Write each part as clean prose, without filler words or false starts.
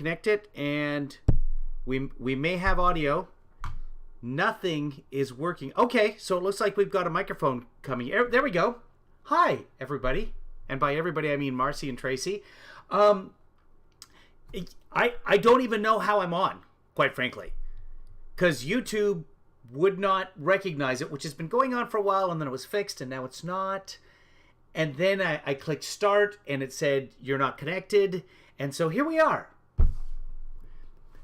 Connect it, and we may have audio. Nothing is working. Okay, so it looks like we've got a microphone coming. There we go. Hi, everybody. And by everybody, I mean Marcy and Tracy. I don't even know how I'm on, quite frankly, because YouTube would not recognize it, which has been going on for a while, and then it was fixed, and now it's not. And then I clicked start, and it said, you're not connected. And so here we are.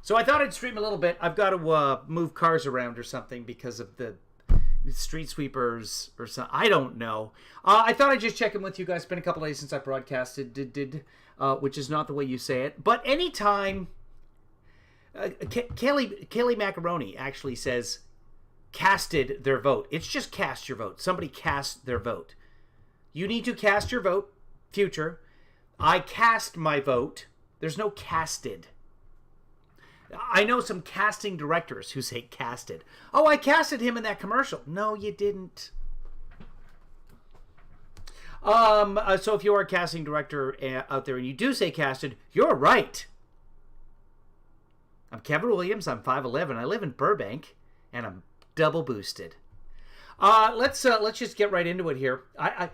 So I thought I'd stream a little bit. I've got to move cars around or something because of the street sweepers or something. I don't know. I thought I'd just check in with you guys. It's been a couple days since I broadcasted, which is not the way you say it. But anytime, Kaylee Macaroni actually says, casted their vote. It's just cast your vote. Somebody cast their vote. You need to cast your vote, future. I cast my vote. There's no casted. I know some casting directors who say casted. Oh, I casted him in that commercial. No, you didn't. So if you are a casting director out there and you do say casted, you're right. I'm Kevin Williams. I'm 5'11". I live in Burbank, and I'm double boosted. Let's just get right into it here. I've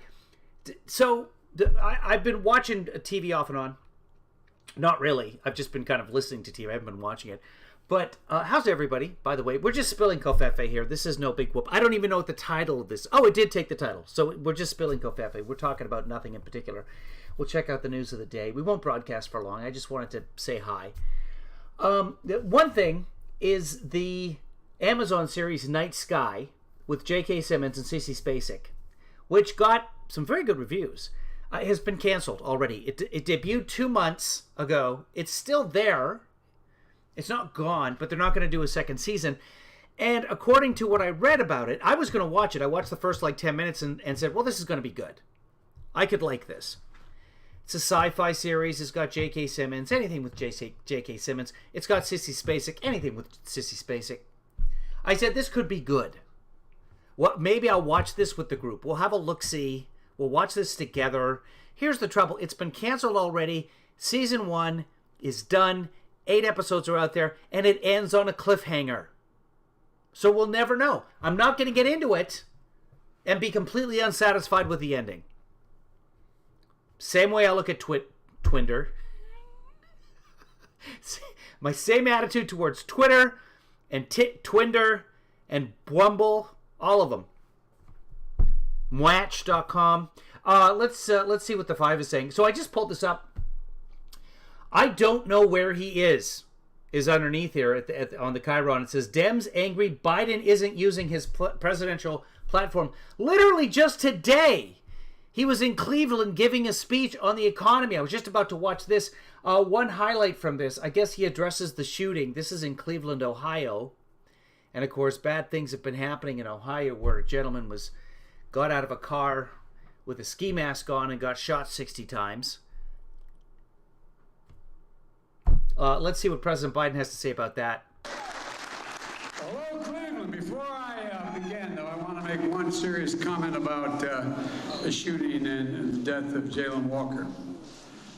been watching TV off and on. Not really. I've just been kind of listening to TV. I haven't been watching it. But how's everybody, by the way? We're just spilling Covfefe here. This is no big whoop. I don't even know what the title of this... Oh, it did take the title. So we're just spilling Covfefe. We're talking about nothing in particular. We'll check out the news of the day. We won't broadcast for long. I just wanted to say hi. One thing is the Amazon series Night Sky with J.K. Simmons and Sissy Spacek, which got some very good reviews. Has been canceled already. It debuted 2 months ago. It's still there. It's not gone, but they're not going to do a second season. And according to what I read about it, I was going to watch it. I watched the first 10 minutes and said, well, this is going to be good. I could like this. It's a sci-fi series. It's got J.K. Simmons. Anything with J.K. Simmons. It's got Sissy Spacek. Anything with Sissy Spacek. I said, this could be good. Maybe I'll watch this with the group. We'll have a look-see. We'll watch this together. Here's the trouble. It's been canceled already. Season 1 is done. 8 episodes are out there, and it ends on a cliffhanger. So we'll never know. I'm not going to get into it and be completely unsatisfied with the ending. Same way I look at Twinder. My same attitude towards Twitter and Twinder and Bumble, all of them. Mwatch.com. Let's see what the 5 is saying. So I just pulled this up. I don't know where he is underneath here on the Chiron. It says, Dems angry Biden isn't using his presidential platform. Literally just today, he was in Cleveland giving a speech on the economy. I was just about to watch this. One highlight from this, I guess he addresses the shooting. This is in Cleveland, Ohio. And of course, bad things have been happening in Ohio where a gentleman got out of a car with a ski mask on and got shot 60 times. Let's see what President Biden has to say about that. Hello, Cleveland. Before I begin, though, I want to make one serious comment about the shooting and the death of Jaylen Walker.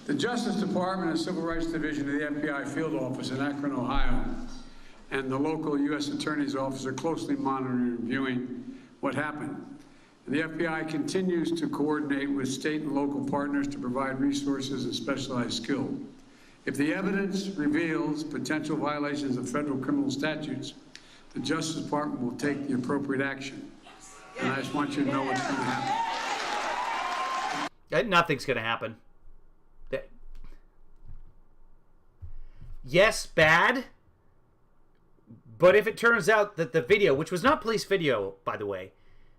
The Justice Department and Civil Rights Division of the FBI field office in Akron, Ohio, and the local U.S. Attorney's Office are closely monitoring and reviewing what happened. And the FBI continues to coordinate with state and local partners to provide resources and specialized skill. If the evidence reveals potential violations of federal criminal statutes, the Justice Department will take the appropriate action. And I just want you to know what's going to happen. Nothing's going to happen. Yes, bad. But if it turns out that the video, which was not police video, by the way,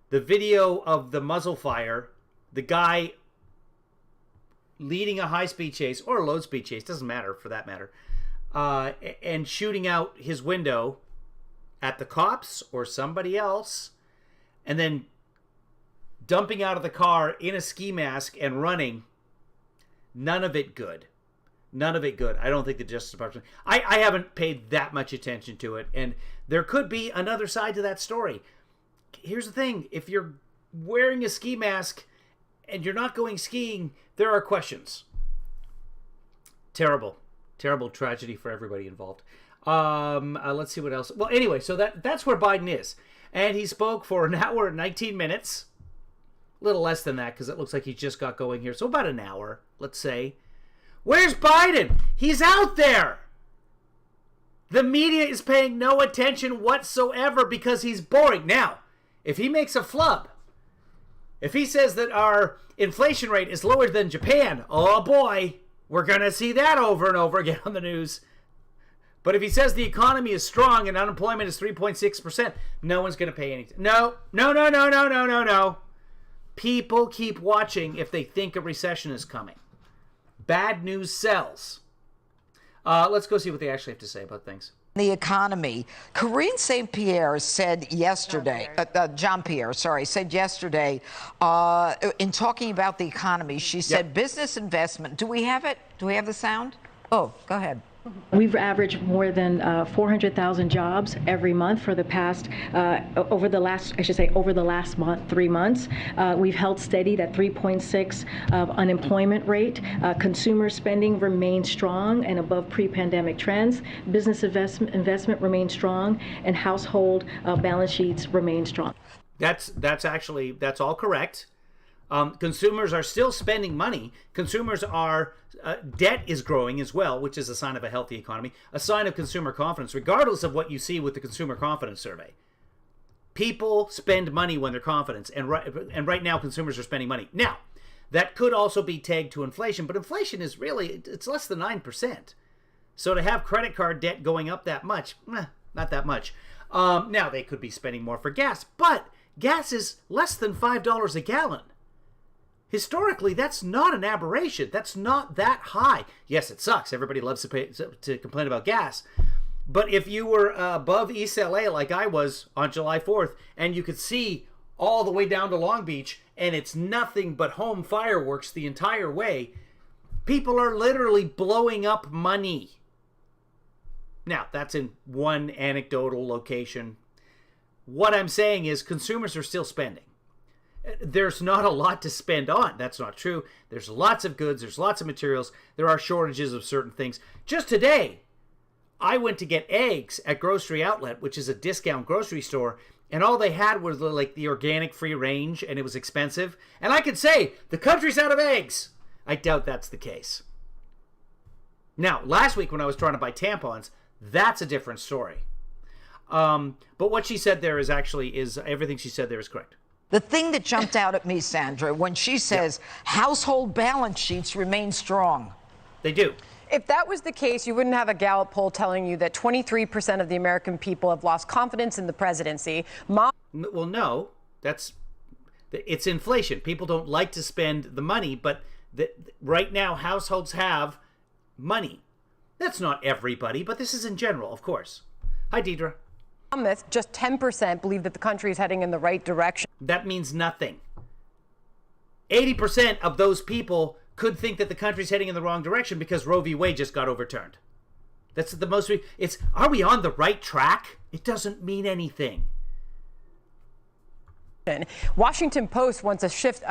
the video of the muzzle fire, the guy leading a high-speed chase, or a low-speed chase, doesn't matter for that matter, and shooting out his window at the cops or somebody else, and then dumping out of the car in a ski mask and running, none of it good. None of it good. I don't think the Justice Department... I haven't paid that much attention to it, and there could be another side to that story. Here's the thing. If you're wearing a ski mask and you're not going skiing, there are questions. Terrible. Terrible tragedy for everybody involved. Let's see what else. Well, anyway, so that's where Biden is. And he spoke for an hour and 19 minutes. A little less than that because it looks like he just got going here. So about an hour, let's say. Where's Biden? He's out there. The media is paying no attention whatsoever because he's boring. Now, if he makes a flub, if he says that our inflation rate is lower than Japan, oh boy, we're going to see that over and over again on the news. But if he says the economy is strong and unemployment is 3.6%, no one's going to pay anything. No. People keep watching if they think a recession is coming. Bad news sells. Let's go see what they actually have to say about things. The economy. Karine St. Pierre said yesterday, Jean-Pierre, said yesterday, in talking about the economy, she said business investment. Do we have it? Do we have the sound? Oh, go ahead. We've averaged more than 400,000 jobs every month for the past, over the last month, 3 months. We've held steady at 3.6 of unemployment rate. Consumer spending remains strong and above pre-pandemic trends. Business investment remains strong, and household balance sheets remain strong. That's all correct. Consumers are still spending money. Consumers are, debt is growing as well, which is a sign of a healthy economy, a sign of consumer confidence, regardless of what you see with the consumer confidence survey. People spend money when they're confident, and right now consumers are spending money. Now, that could also be tagged to inflation, but inflation is really, it's less than 9%. So to have credit card debt going up that much, not that much. Now, they could be spending more for gas, but gas is less than $5 a gallon. Historically, that's not an aberration. That's not that high. Yes, it sucks. Everybody loves to complain about gas. But if you were above East LA like I was on July 4th, and you could see all the way down to Long Beach, and it's nothing but home fireworks the entire way, people are literally blowing up money. Now, that's in one anecdotal location. What I'm saying is consumers are still spending. There's not a lot to spend on. That's not true. There's lots of goods. There's lots of materials. There are shortages of certain things. Just today, I went to get eggs at Grocery Outlet, which is a discount grocery store, and all they had was like the organic free range, and it was expensive. And I could say, the country's out of eggs. I doubt that's the case. Now, last week when I was trying to buy tampons, that's a different story. But what she said there is everything she said there is correct. The thing that jumped out at me, Sandra, when she says household balance sheets remain strong. They do. If that was the case, you wouldn't have a Gallup poll telling you that 23% of the American people have lost confidence in the presidency. Well, no, it's inflation. People don't like to spend the money, but right now households have money. That's not everybody, but this is in general, of course. Hi, Deidre. Just 10% believe that the country is heading in the right direction. That means nothing. 80% of those people could think that the country's heading in the wrong direction because Roe v. Wade just got overturned. That's the most. Are we on the right track? It doesn't mean anything. Washington Post wants a shift.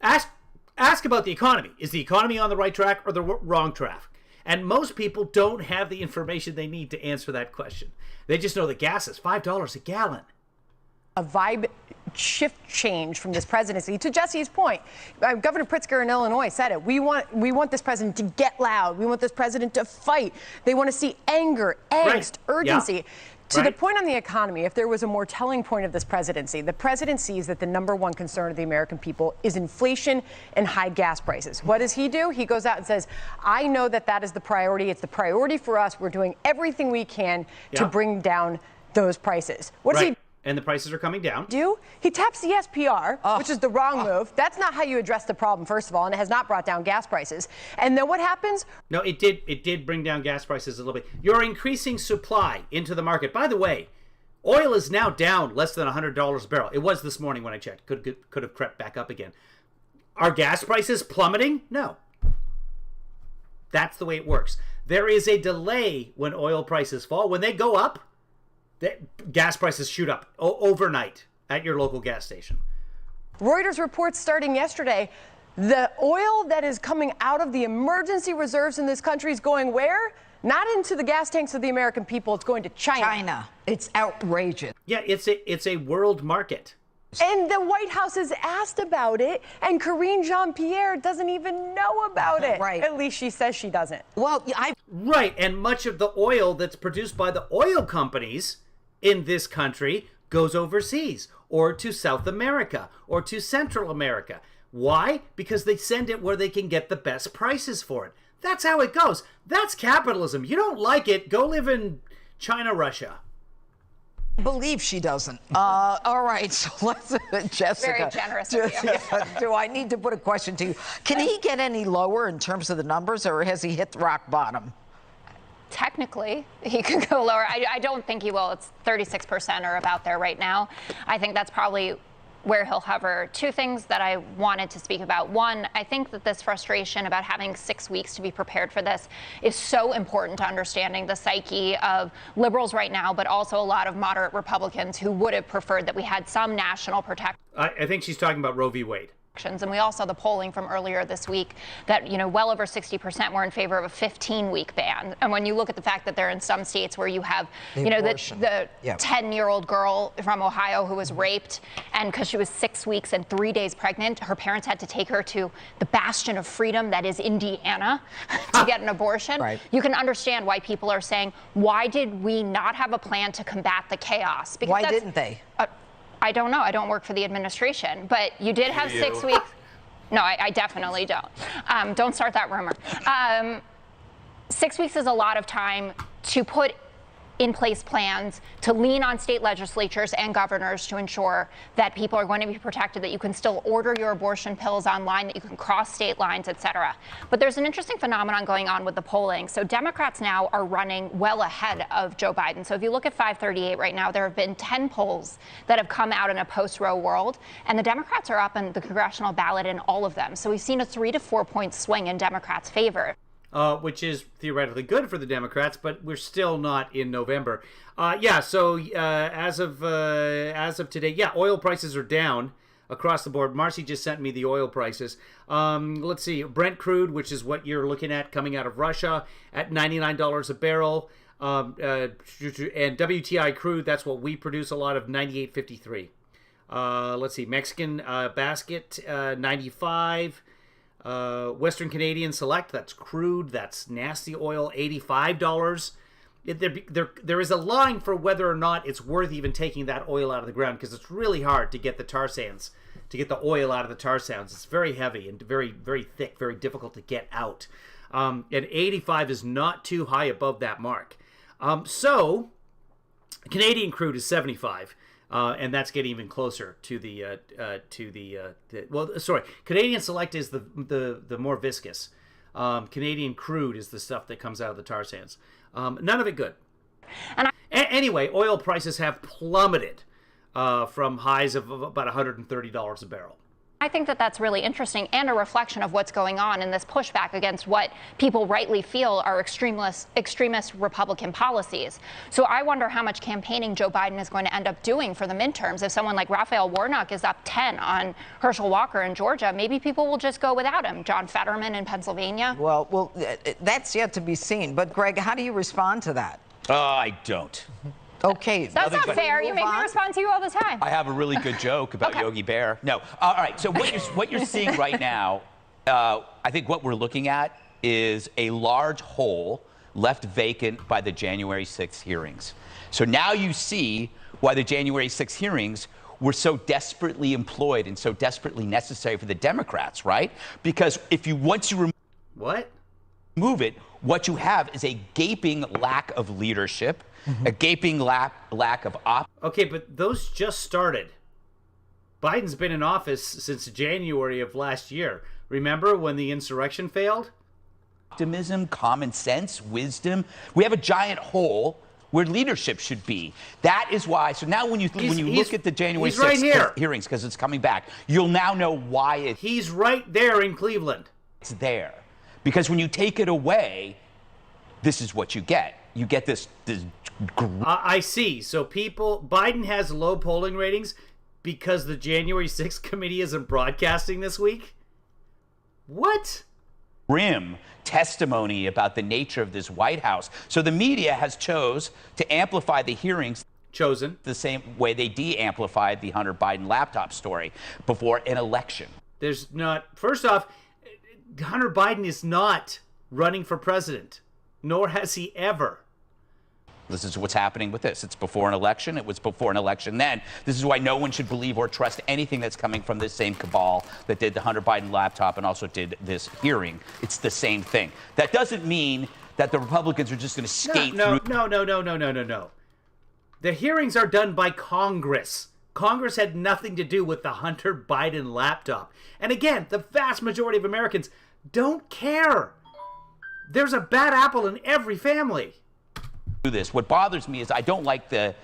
Ask about the economy. Is the economy on the right track or the wrong track? And most people don't have the information they need to answer that question. They just know that gas is $5 a gallon. A vibe shift change from this presidency. To Jesse's point, Governor Pritzker in Illinois said it. We want this president to get loud. We want this president to fight. They want to see anger, angst, urgency. Yeah. To the point on the economy, if there was a more telling point of this presidency, the president sees that the number one concern of the American people is inflation and high gas prices. What does he do? He goes out and says, I know that is the priority. It's the priority for us. We're doing everything we can to bring down those prices. What does he do? And the prices are coming down. He taps the SPR, which is the wrong move. That's not how you address the problem, first of all, and it has not brought down gas prices. And then what happens? No, it did bring down gas prices a little bit. You're increasing supply into the market. By the way, oil is now down less than $100 a barrel. It was this morning when I checked. Could have crept back up again. Are gas prices plummeting? No. That's the way it works. There is a delay when oil prices fall. When they go up, gas prices shoot up overnight at your local gas station. Reuters reports starting yesterday, the oil that is coming out of the emergency reserves in this country is going where? not into the gas tanks of the American people. It's going to China. It's outrageous. Yeah, it's a world market. And the White House has asked about it, and Karine Jean-Pierre doesn't even know about it. Right. At least she says she doesn't. Well, Right, and much of the oil that's produced by the oil companies in this country goes overseas or to South America or to Central America. Why? Because they send it where they can get the best prices for it. That's how it goes. That's capitalism. You don't like it, go live in China, Russia. believe she doesn't. All right, so let's, Jessica. Very generous of you. Do I need to put a question to you? Can he get any lower in terms of the numbers, or has he hit the rock bottom? Technically, he could go lower. I don't think he will. It's 36% or about there right now. I think that's probably where he'll hover. Two things that I wanted to speak about. One, I think that this frustration about having 6 weeks to be prepared for this is so important to understanding the psyche of liberals right now, but also a lot of moderate Republicans who would have preferred that we had some national protection. I think she's talking about Roe v. Wade. And we all saw the polling from earlier this week that, well over 60% were in favor of a 15-week ban. And when you look at the fact that they're in some states where you have, the 10-year-old girl from Ohio who was raped, and because she was 6 weeks and 3 days pregnant, her parents had to take her to the bastion of freedom that is Indiana to get an abortion. Right. You can understand why people are saying, why did we not have a plan to combat the chaos? Because why didn't they? I don't know. I don't work for the administration, but you did have 6 weeks. No, I definitely don't. Don't start that rumor. 6 weeks is a lot of time to put in place plans to lean on state legislatures and governors to ensure that people are going to be protected, that you can still order your abortion pills online, that you can cross state lines, et cetera. But there's an interesting phenomenon going on with the polling. So Democrats now are running well ahead of Joe Biden. So if you look at 538 right now, there have been 10 polls that have come out in a post-Roe world, and the Democrats are up on the congressional ballot in all of them. So we've seen a 3 to 4 point swing in Democrats' favor. Which is theoretically good for the Democrats, but we're still not in November. So as of today, oil prices are down across the board. Marcy just sent me the oil prices. Let's see, Brent crude, which is what you're looking at coming out of Russia, at $99 a barrel. And WTI crude, that's what we produce a lot of, $98.53. Let's see, Mexican basket, $95. Western Canadian Select, that's crude, that's nasty oil, $85. There is a line for whether or not it's worth even taking that oil out of the ground, because it's really hard to get the tar sands, to get the oil out of the tar sands. It's very heavy and very, very thick, very difficult to get out. And 85 is not too high above that mark. So Canadian crude is 75. And that's getting even closer to Canadian Select is the more viscous. Canadian crude is the stuff that comes out of the tar sands. None of it good. Anyway, oil prices have plummeted from highs of about $130 a barrel. I think that that's really interesting and a reflection of what's going on in this pushback against what people rightly feel are extremist Republican policies. So I wonder how much campaigning Joe Biden is going to end up doing for the midterms. If someone like Raphael Warnock is up 10 on Herschel Walker in Georgia, maybe people will just go without him. John Fetterman in Pennsylvania. Well, that's yet to be seen. But Greg, how do you respond to that? I don't. Okay. That's not fair. You make me respond to you all the time. I have a really good joke about Yogi Bear. No. All right. So what you're seeing right now, I think what we're looking at is a large hole left vacant by the January 6th hearings. So now you see why the January 6th hearings were so desperately employed and so desperately necessary for the Democrats, right? Because once you remove it, what you have is a gaping lack of leadership. A gaping lack of Okay, but those just started. Biden's been in office since January of last year. Remember when the insurrection failed? Optimism, common sense, wisdom. We have a giant hole where leadership should be. That is why. So now when you look at the January 6th hearings, because it's coming back, you'll now know why he's right there in Cleveland. It's there. Because when you take it away, this is what you get. You get this I see. So Biden has low polling ratings because the January 6th committee isn't broadcasting this week? What? grim testimony about the nature of this White House. So the media has chose to amplify the hearings the same way they de-amplified the Hunter Biden laptop story before an election. There's not, first off, Hunter Biden is not running for president, nor has he ever. This is what's happening with this. It's before an election. It was before an election then. This is why no one should believe or trust anything that's coming from this same cabal that did the Hunter Biden laptop and also did this hearing. It's the same thing. That doesn't mean that the Republicans are just going to skate through. No. The hearings are done by Congress. Congress had nothing to do with the Hunter Biden laptop. And again, the vast majority of Americans don't care. There's a bad apple in every family. This. What bothers me is I don't like the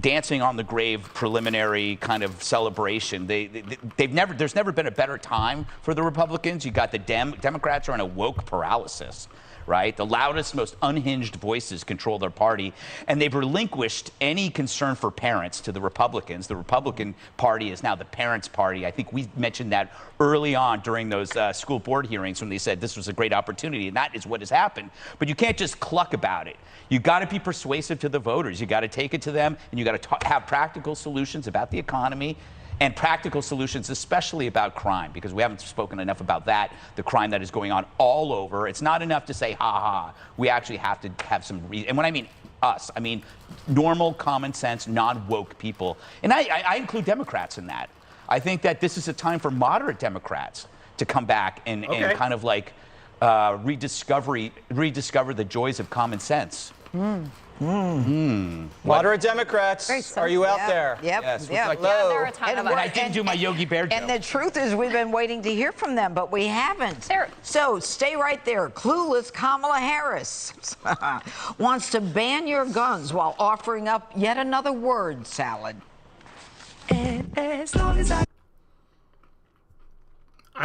dancing on the grave preliminary kind of celebration. There's never been a better time for the Republicans. You got the Democrats are in a woke paralysis, right? The loudest, most unhinged voices control their party, and they've relinquished any concern for parents to the Republicans. The Republican Party is now the parents' party. I think we mentioned that early on during those school board hearings when they said this was a great opportunity, and that is what has happened. But you can't just cluck about it. You got to be persuasive to the voters. You got to take it to them, and you got to have practical solutions about the economy and practical solutions, especially about crime, because we haven't spoken enough about that, the crime that is going on all over. It's not enough to say, ha ha. We actually have to have some reason. And when I mean us, I mean normal, common sense, non-woke people. And I include Democrats in that. I think that this is a time for moderate Democrats to come back and kind of like rediscover the joys of common sense. Moderate Democrats, are you out there? Yep. Yes. Yep. Yeah, there are a ton of And I didn't do my Yogi Bear joke. And the truth is, we've been waiting to hear from them, but we haven't. There- So stay right there. Clueless Kamala Harris wants to ban your guns while offering up yet another word salad. I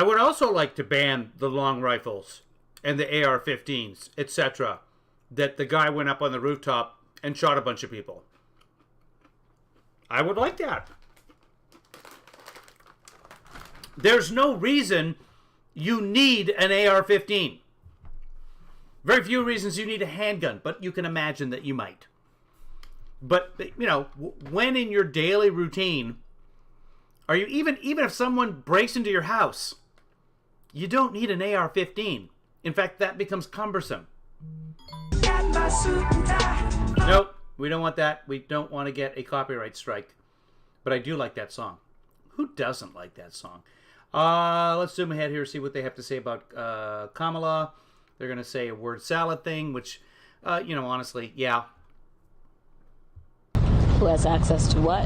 would also like to ban the long rifles and the AR-15s, etc., that the guy went up on the rooftop and shot a bunch of people. I would like that. There's no reason you need an AR-15. Very few reasons you need a handgun, but you can imagine that you might. But, you know, when in your daily routine, are you even if someone breaks into your house, you don't need an AR-15. In fact, that becomes cumbersome. Nope, we don't want that. We don't want to get a copyright strike. But I do like that song. Who doesn't like that song? Let's zoom ahead here, see what they have to say about Kamala. They're going to say a word salad thing, which, honestly, yeah. Who has access to what?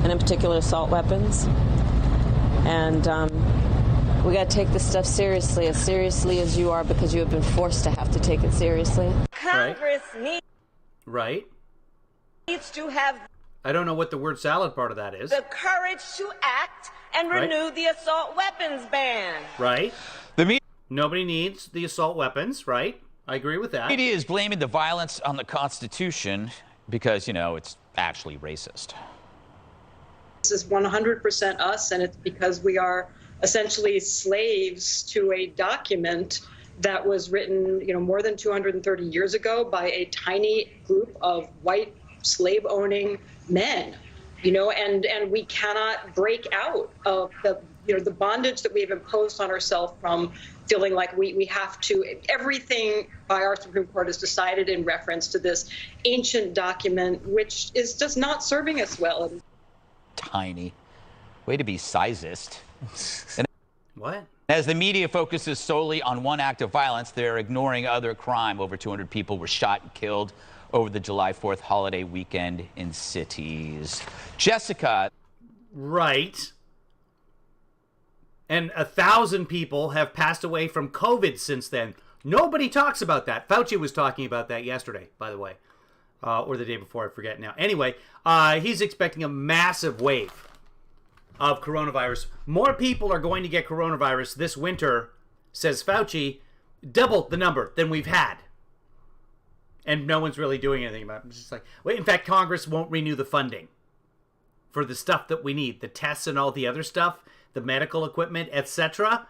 And in particular, assault weapons. And we got to take this stuff seriously as you are, because you have been forced to have to take it seriously. Congress needs to have I don't know what the word salad part of that is. the courage to act and renew the assault weapons ban. Right. Nobody needs the assault weapons, right? I agree with that. The media is blaming the violence on the Constitution because, it's actually racist. This is 100% us, and it's because we are essentially slaves to a document that was written, more than 230 years ago by a tiny group of white slave-owning men, and we cannot break out of the bondage that we've imposed on ourselves from feeling like we have to. Everything by our Supreme Court is decided in reference to this ancient document, which is just not serving us well. Tiny. Way to be sizist. What? As the media focuses solely on one act of violence, they're ignoring other crime. Over 200 people were shot and killed over the July 4th holiday weekend in cities. Jessica. Right. And 1,000 people have passed away from COVID since then. Nobody talks about that. Fauci was talking about that yesterday, by the way. Or the day before, I forget now. Anyway, he's expecting a massive wave of coronavirus. More people are going to get coronavirus this winter, says Fauci, double the number than we've had. And no one's really doing anything about it. It's just like, wait, in fact, Congress won't renew the funding for the stuff that we need, the tests and all the other stuff, the medical equipment, etc.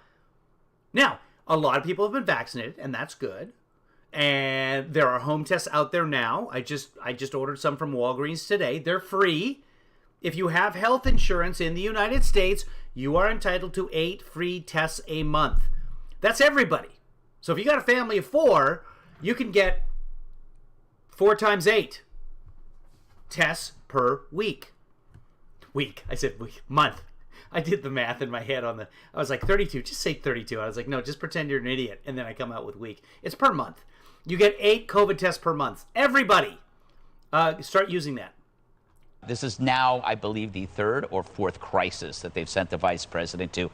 Now, a lot of people have been vaccinated, and that's good. And there are home tests out there now. I just ordered some from Walgreens today. They're free. If you have health insurance in the United States, you are entitled to 8 free tests a month. That's everybody. So if you got a family of 4, you can get 4 times 8 tests per week. I said week. Month. I did the math in my head I was like 32. Just say 32. I was like, no, just pretend you're an idiot. And then I come out with week. It's per month. You get 8 COVID tests per month. Everybody, start using that. This is now, I believe, the 3rd or 4th crisis that they've sent the vice president to.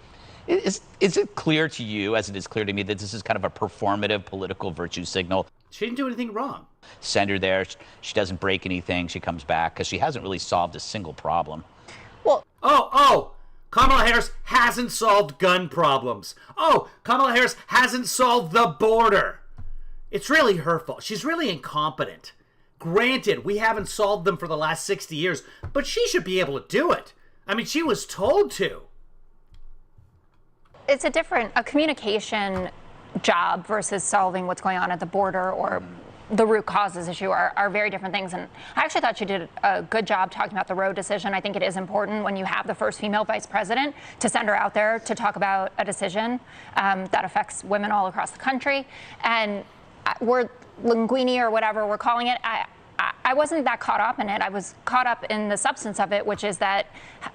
Is it clear to you, as it is clear to me, that this is kind of a performative political virtue signal? She didn't do anything wrong. Send her there. She doesn't break anything. She comes back because she hasn't really solved a single problem. Well, Kamala Harris hasn't solved gun problems. Kamala Harris hasn't solved the border. It's really her fault. She's really incompetent. Granted, we haven't solved them for the last 60 years, but she should be able to do it. I mean, she was told to. It's a communication job versus solving what's going on at the border or the root causes issue are very different things. And I actually thought she did a good job talking about the road decision. I think it is important when you have the first female vice president to send her out there to talk about a decision that affects women all across the country. And we're linguini or whatever we're calling it. I wasn't that caught up in it. I was caught up in the substance of it, which is that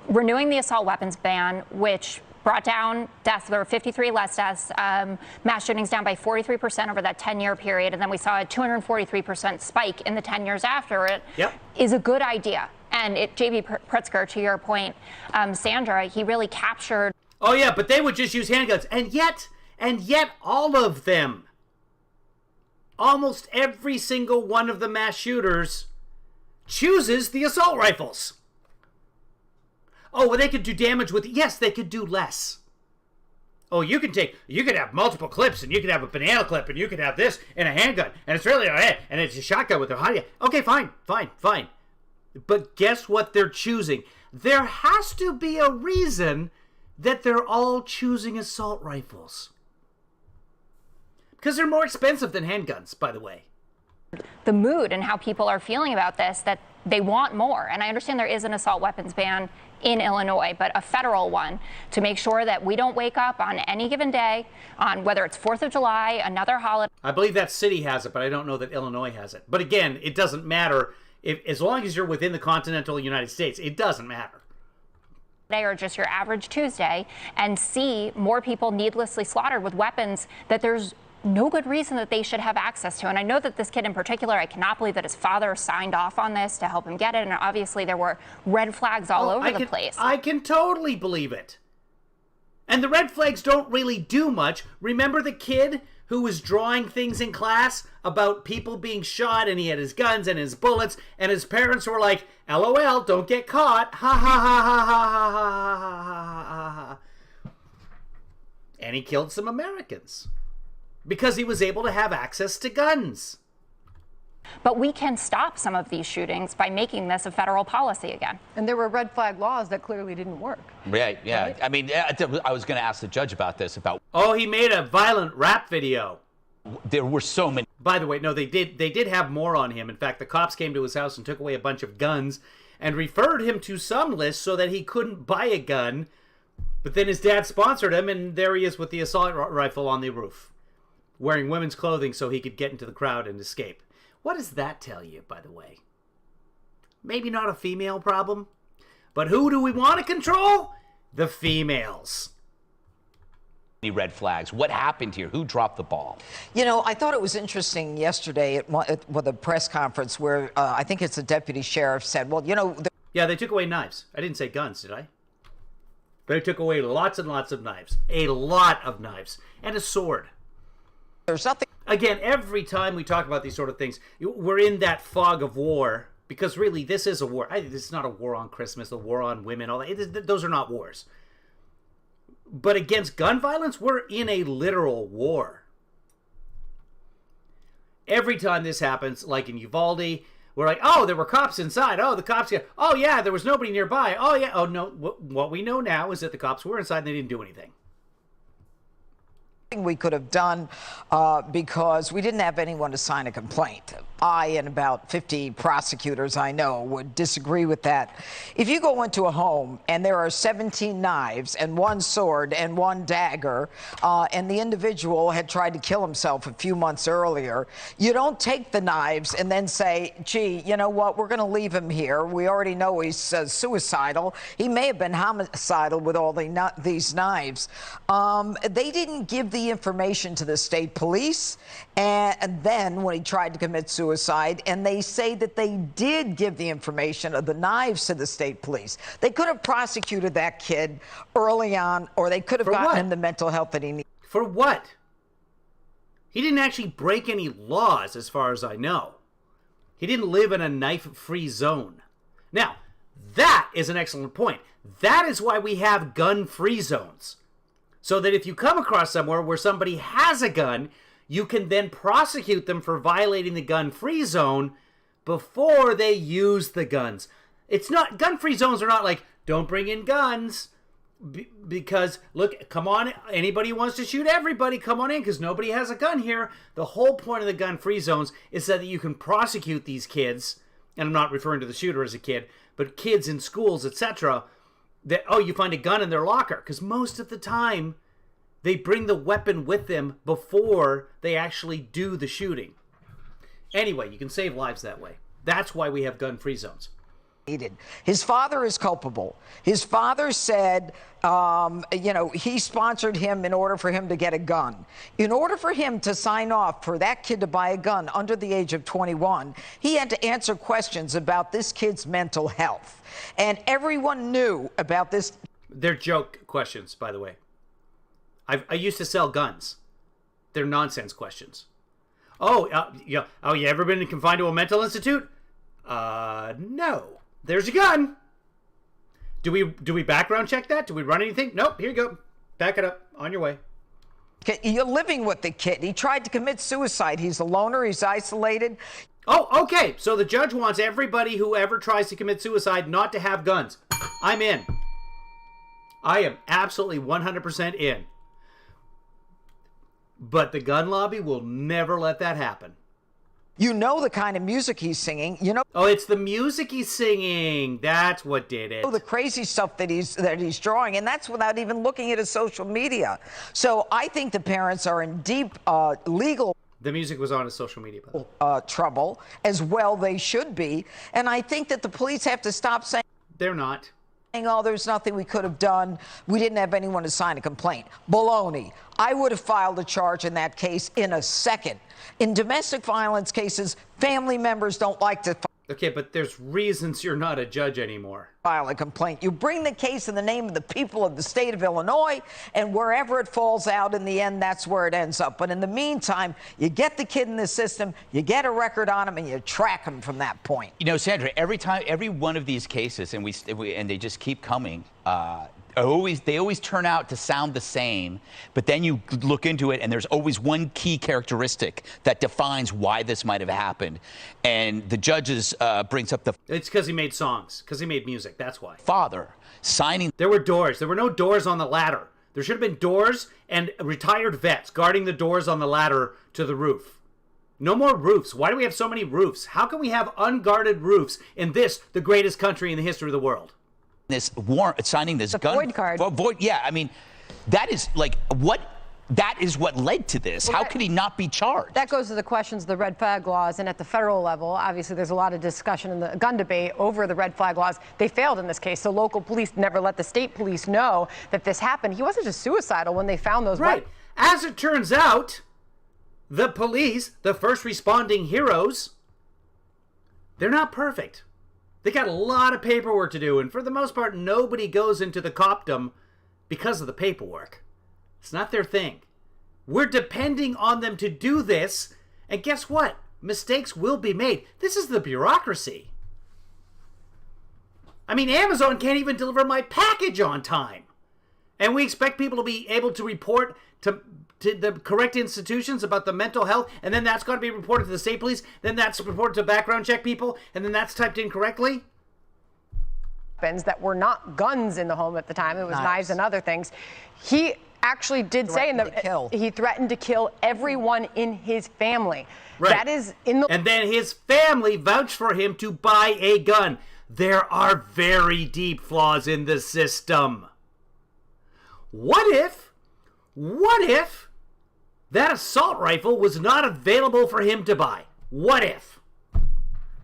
renewing the assault weapons ban, which brought down deaths. There were 53 less deaths, mass shootings down by 43% over that 10-year period. And then we saw a 243% spike in the 10 years after it. Yep. Is a good idea. And J.B. Pritzker, to your point, Sandra, he really captured. Oh, yeah, but they would just use handguns. And yet all of them, almost every single one of the mass shooters chooses the assault rifles. Oh, well, they could do damage with... Yes, they could do less. Oh, you could have multiple clips, and you could have a banana clip, and you could have this, and a handgun, and it's really... And it's a shotgun with a hot... Okay, fine. But guess what they're choosing? There has to be a reason that they're all choosing assault rifles. Because they're more expensive than handguns, by the way. The mood and how people are feeling about this, that they want more. And I understand there is an assault weapons ban in Illinois, but a federal one to make sure that we don't wake up on any given day, on whether it's 4th of July, another holiday. I believe that city has it, but I don't know that Illinois has it. But again, it doesn't matter. As long as you're within the continental United States, it doesn't matter. Or just your average Tuesday, and see more people needlessly slaughtered with weapons that there's no good reason that they should have access to. And I know that this kid in particular, I cannot believe that his father signed off on this to help him get it. And obviously there were red flags all over the place. I can totally believe it. And the red flags don't really do much. Remember the kid who was drawing things in class about people being shot, and he had his guns and his bullets, and his parents were like, LOL, don't get caught. Ha ha ha ha ha ha ha ha ha ha. And he killed some Americans. Because he was able to have access to guns. But we can stop some of these shootings by making this a federal policy again. And there were red flag laws that clearly didn't work. Right, yeah. Right? I mean, I was going to ask the judge about this, Oh, he made a violent rap video. There were so many. By the way, no, they did have more on him. In fact, the cops came to his house and took away a bunch of guns and referred him to some list so that he couldn't buy a gun. But then his dad sponsored him, and there he is with the assault rifle on the roof, wearing women's clothing so he could get into the crowd and escape. What does that tell you, by the way? Maybe not a female problem, but who do we want to control? The females. Red flags. What happened here? Who dropped the ball? You know, I thought it was interesting yesterday with a press conference where I think it's a deputy sheriff said, well, you know... Yeah, they took away knives. I didn't say guns, did I? But they took away lots and lots of knives. A lot of knives. And a sword. There's nothing... Again, every time we talk about these sort of things, we're in that fog of war, because really, this is a war. This is not a war on Christmas, a war on women, all that. Those are not wars. But against gun violence, we're in a literal war. Every time this happens, like in Uvalde, we're like, oh, there were cops inside. Oh, the cops here. Oh, yeah, there was nobody nearby. Oh, yeah. Oh, no. What we know now is that the cops were inside and they didn't do anything. We could have done because we didn't have anyone to sign a complaint. I and about 50 prosecutors I know would disagree with that. If you go into a home and there are 17 knives and 1 sword and 1 dagger, and the individual had tried to kill himself a few months earlier, you don't take the knives and then say, gee, you know what, we're going to leave him here. We already know he's suicidal. He may have been homicidal with all these knives. They didn't give the information to the state police, and then when he tried to commit suicide, and they say that they did give the information of the knives to the state police. They could have prosecuted that kid early on, or they could have gotten him the mental health that he needed. For what? He didn't actually break any laws, as far as I know. He didn't live in a knife-free zone. Now, that is an excellent point. That is why we have gun-free zones. So that if you come across somewhere where somebody has a gun, you can then prosecute them for violating the gun-free zone before they use the guns. It's not, gun-free zones are not like, don't bring in guns, because, look, come on, anybody who wants to shoot everybody, come on in, because nobody has a gun here. The whole point of the gun-free zones is so that you can prosecute these kids, and I'm not referring to the shooter as a kid, but kids in schools, etc., that, oh, you find a gun in their locker, because most of the time, they bring the weapon with them before they actually do the shooting. Anyway, you can save lives that way. That's why we have gun-free zones. His father is culpable. His father said, he sponsored him in order for him to get a gun. In order for him to sign off for that kid to buy a gun under the age of 21, he had to answer questions about this kid's mental health. And everyone knew about this. They're joke questions, by the way. I used to sell guns. They're nonsense questions. Oh, you ever been confined to a mental institute? No. There's a gun. Do we background check that? Do we run anything? Nope. Here you go. Back it up. On your way. Okay, you're living with the kid. He tried to commit suicide. He's a loner. He's isolated. Oh, okay. So the judge wants everybody who ever tries to commit suicide not to have guns. I'm in. I am absolutely 100% in. But the gun lobby will never let that happen. You know the kind of music he's singing. You know. Oh, it's the music he's singing. That's what did it. The crazy stuff that he's drawing, and that's without even looking at his social media. So I think the parents are in deep legal. The music was on his social media. Trouble, as well they should be. And I think that the police have to stop saying. They're not. Oh, there's nothing we could have done. We didn't have anyone to sign a complaint. Baloney. I would have filed a charge in that case in a second. In domestic violence cases, family members don't like to Okay, but there's reasons you're not a judge anymore. File a complaint. You bring the case in the name of the people of the state of Illinois, and wherever it falls out in the end, that's where it ends up. But in the meantime, you get the kid in the system, you get a record on him, and you track him from that point. You know, Sandra, every one of these cases, and they just keep coming. They always turn out to sound the same, but then you look into it and there's always one key characteristic that defines why this might have happened. And the judges brings up it's because he made songs, because he made music, that's why. Father signing. There were doors. There were no doors on the ladder. There should have been doors and retired vets guarding the doors on the ladder to the roof. No more roofs. Why do we have so many roofs? How can we have unguarded roofs in this, the greatest country in the history of the world? This warrant, signing this gun. Void card. Void, yeah, I mean, that is like what. That is what led to this. How could he not be charged? That goes to the questions of the red flag laws, and at the federal level, obviously there's a lot of discussion in the gun debate over the red flag laws. They failed in this case, so local police never let the state police know that this happened. He wasn't just suicidal when they found those weapons. Right. As it turns out, the police, the first responding heroes, they're not perfect. They got a lot of paperwork to do, and for the most part, nobody goes into the copdom because of the paperwork. It's not their thing. We're depending on them to do this, and guess what? Mistakes will be made. This is the bureaucracy. I mean, Amazon can't even deliver my package on time. And we expect people to be able to report to the correct institutions about the mental health, and then that's got to be reported to the state police, then that's reported to background check people, and then that's typed in correctly. That were not guns in the home at the time. It was knives and other things. He actually did say he threatened to kill everyone in his family. Right. That is in the. And then his family vouched for him to buy a gun. There are very deep flaws in the system. What if that assault rifle was not available for him to buy? What if?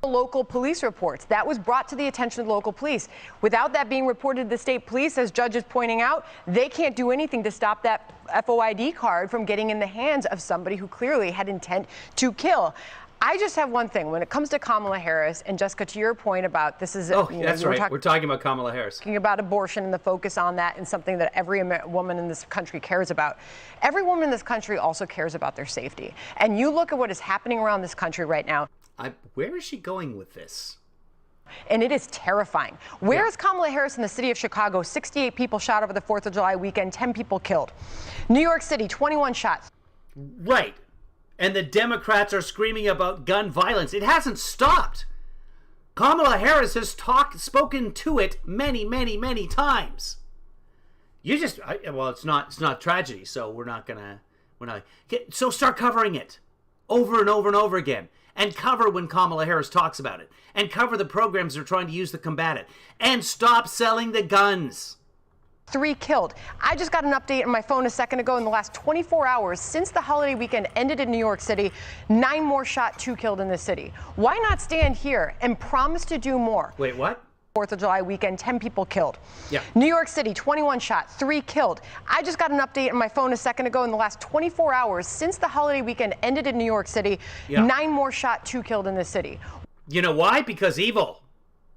Local police reports. That was brought to the attention of the local police. Without that being reported to the state police, as Judge is pointing out, they can't do anything to stop that FOID card from getting in the hands of somebody who clearly had intent to kill. I just have one thing. When it comes to Kamala Harris, and Jessica, to your point about this is... that's right. We're talking about Kamala Harris. Talking about abortion and the focus on that and something that every woman in this country cares about. Every woman in this country also cares about their safety. And you look at what is happening around this country right now. Where is she going with this? And it is terrifying. Where is Kamala Harris in the city of Chicago? 68 people shot over the 4th of July weekend, 10 people killed. New York City, 21 shots. Right. And the Democrats are screaming about gun violence. It hasn't stopped. Kamala Harris has spoken to it many, many, many times. It's not tragedy, so so start covering it over and over and over again. And cover when Kamala Harris talks about it. And cover the programs they're trying to use to combat it. And stop selling the guns. 3 killed. I just got an update on my phone a second ago. In the last 24 hours, since the holiday weekend ended in New York City, 9 more shot, 2 killed in the city. Why not stand here and promise to do more? Wait, what? 4th of July weekend, 10 people killed. Yeah. New York City, 21 shot, 3 killed. I just got an update on my phone a second ago. In the last 24 hours, since the holiday weekend ended in New York City, 9 more shot, 2 killed in the city. You know why? Because evil.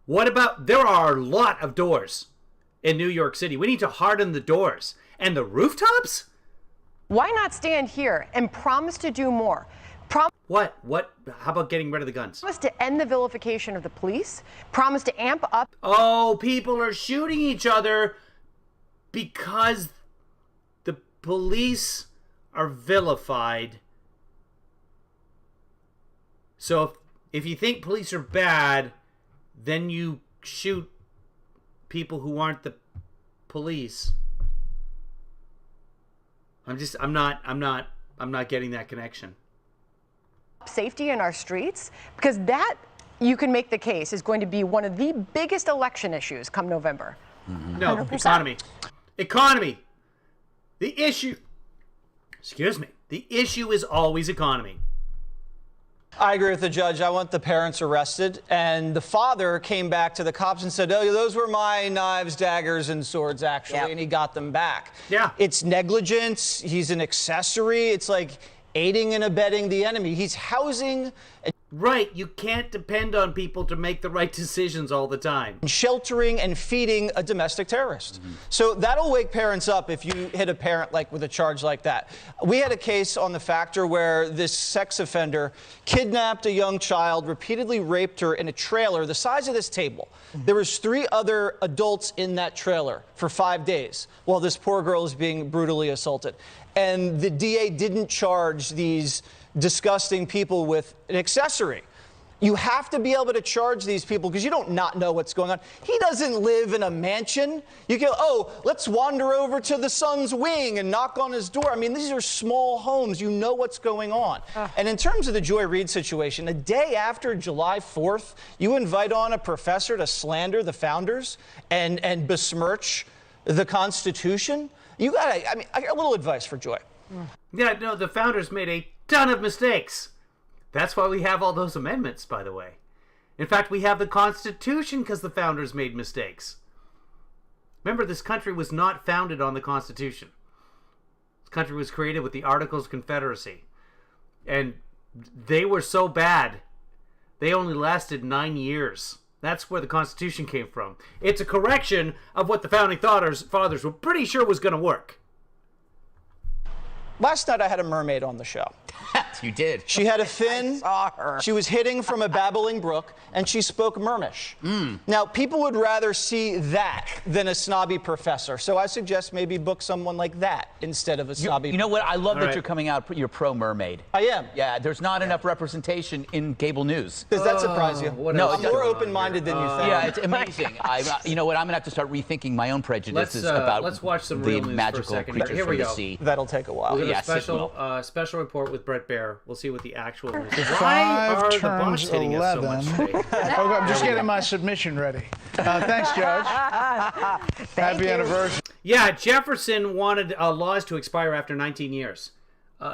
What about, there are a lot of doors in New York City. We need to harden the doors. And the rooftops? Why not stand here and promise to do more? What? How about getting rid of the guns? Promise to end the vilification of the police. Promise to amp up. Oh, people are shooting each other because the police are vilified. So if you think police are bad, then you shoot people who aren't the police. I'm not getting that connection. Safety in our streets, because that, you can make the case, is going to be one of the biggest election issues come November. Mm-hmm. No, 100%. Economy. The issue is always economy. I agree with the judge. I want the parents arrested. And the father came back to the cops and said, oh, those were my knives, daggers, and swords, actually. Yep. And he got them back. Yeah. It's negligence. He's an accessory. It's like aiding and abetting the enemy. He's housing. Right. You can't depend on people to make the right decisions all the time. Sheltering and feeding a domestic terrorist. Mm-hmm. So that'll wake parents up if you hit a parent with a charge like that. We had a case on The Factor where this sex offender kidnapped a young child, repeatedly raped her in a trailer the size of this table. Mm-hmm. There was 3 other adults in that trailer for 5 days while this poor girl is being brutally assaulted. And the DA didn't charge these disgusting people with an accessory. You have to be able to charge these people because you don't not know what's going on. He doesn't live in a mansion. You go, oh, let's wander over to the son's wing and knock on his door. I mean, these are small homes. You know what's going on. And in terms of the Joy Reid situation, a day after July 4th, you invite on a professor to slander the founders and besmirch the Constitution. I got a little advice for Joy. Yeah, no, the founders made a ton of mistakes. That's why we have all those amendments, by the way. In fact, we have the Constitution because the founders made mistakes. Remember, this country was not founded on the Constitution. This country was created with the Articles of Confederacy. And they were so bad, they only lasted 9 years. That's where the Constitution came from. It's a correction of what the founding fathers were pretty sure was going to work. Last night I had a mermaid on the show. You did. She had a fin. I saw her. She was hitting from a babbling brook, and she spoke Mermish. Now, people would rather see that than a snobby professor. So I suggest maybe book someone like that instead of a snobby. You know what? I love that right. you're coming out. You're pro mermaid. I am. Yeah. There's not enough representation in cable news. Does that surprise you? No, I'm more open-minded than you think. Yeah, it's amazing. You know what? I'm gonna have to start rethinking my own prejudices about let's watch some the real news magical for a second. creatures Here we from the go. sea. That'll take a while. We'll get Yes, a it will. special report with Brett Baer. We'll see what the actual news is. Why Five are the turns bots hitting us so 11. much today? Okay, I'm just getting my submission ready. Thanks, Judge. Happy anniversary. Yeah, Jefferson wanted laws to expire after 19 years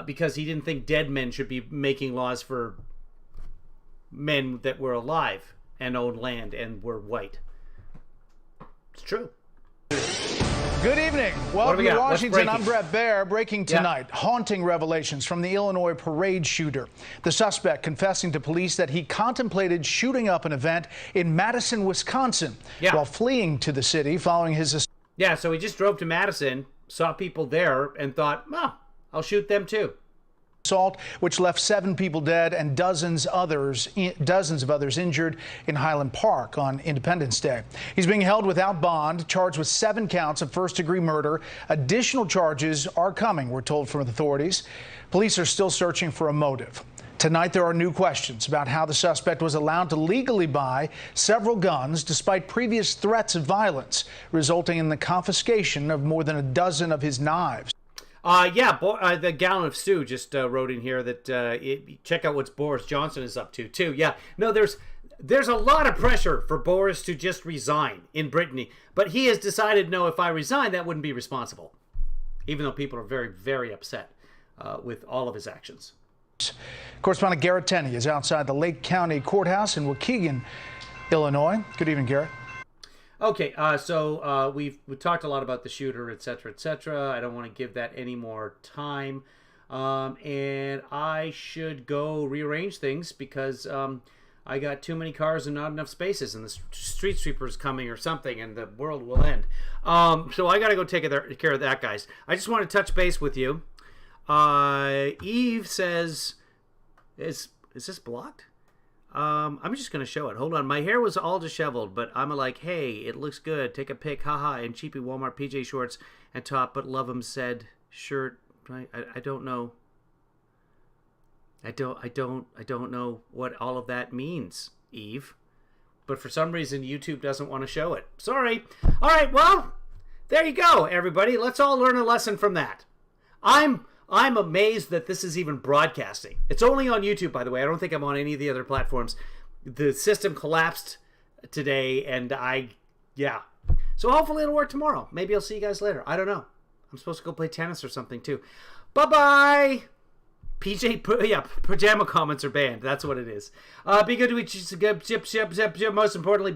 because he didn't think dead men should be making laws for men that were alive and owned land and were white. It's true. Good evening. do Welcome we to got? What's Washington. I'm breaking? Brett Baer. Breaking tonight, haunting revelations from the Illinois parade shooter. The suspect confessing to police that he contemplated shooting up an event in Madison, Wisconsin, while fleeing to the city following his... Yeah, so he just drove to Madison, saw people there, and thought, oh, I'll shoot them too. assault, which left 7 people dead and dozens of others injured in Highland Park on Independence Day. He's being held without bond, charged with 7 counts of first-degree murder. Additional charges are coming, we're told from authorities. Police are still searching for a motive. Tonight, there are new questions about how the suspect was allowed to legally buy several guns despite previous threats of violence, resulting in the confiscation of more than a dozen of his knives. The Gallon of Stew just wrote in here that check out what Boris Johnson is up to, too. Yeah, no, there's a lot of pressure for Boris to just resign in Brittany, but he has decided, no, if I resign, that wouldn't be responsible, even though people are very, very upset with all of his actions. Correspondent Garrett Tenney is outside the Lake County Courthouse in Waukegan, Illinois. Good evening, Garrett. Okay, so we've talked a lot about the shooter, et cetera, I don't want to give that any more time. And I should go rearrange things because I got too many cars and not enough spaces, and the street sweeper's coming or something, and the world will end. So I got to go take care of that, guys. I just want to touch base with you. Eve says, is this blocked? I'm just going to show it. Hold on. My hair was all disheveled, but I'm like, hey, it looks good. Take a pic. Haha. And cheapy Walmart PJ shorts and top, but love 'em said shirt. I don't know. I don't know what all of that means, Eve. But for some reason, YouTube doesn't want to show it. Sorry. All right. Well, there you go, everybody. Let's all learn a lesson from that. I'm amazed that this is even broadcasting. It's only on YouTube, by the way. I don't think I'm on any of the other platforms. The system collapsed today, and yeah. So hopefully it'll work tomorrow. Maybe I'll see you guys later. I don't know. I'm supposed to go play tennis or something, too. Bye-bye! Pajama comments are banned. That's what it is. Be good to each other. Most importantly,